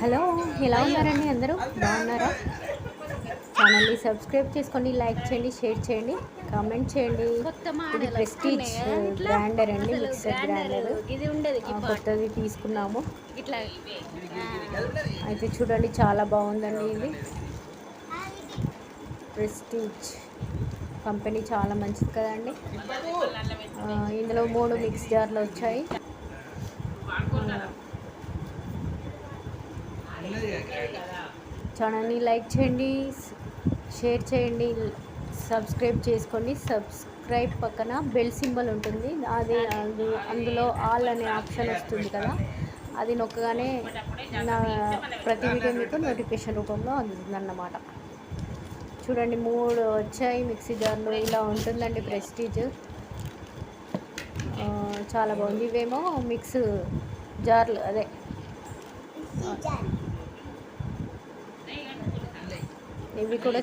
Hello, ఎలా ఉన్నారండి? అందరూ బాగున్నారా? ఛానల్ని సబ్స్క్రైబ్ చేసుకోండి, లైక్ చేయండి, షేర్ చేయండి, కామెంట్ చేయండి. ఇది ప్రెస్టీజ్ గ్రైండర్ అండి, మిక్సర్ గ్రైండర్. కొత్తది తీసుకున్నాము. అయితే చూడండి, చాలా బాగుందండి. ఇది ప్రెస్టీజ్ కంపెనీ చాలా మంచిది కదండి. ఇందులో 3 మిక్స్ జార్లు వచ్చాయి. ఛానల్ని లైక్ చేయండి, షేర్ చేయండి, సబ్స్క్రైబ్ చేసుకోండి. సబ్స్క్రైబ్ పక్కన బెల్ సింబల్ ఉంటుంది, అందులో ఆల్ అనే ఆప్షన్ వస్తుంది కదా, అది నొక్కగానే నా ప్రతి వీడియో మీకు నోటిఫికేషన్ రూపంలో అందుతుందన్నమాట. చూడండి, 3 వచ్చాయి మిక్సీ జార్లు. ఇలా ఉంటుందండి ప్రెస్టీజ్. చాలా బాగుంది. ఇవేమో మిక్స్ జార్లు, అదే ఇవి కూడా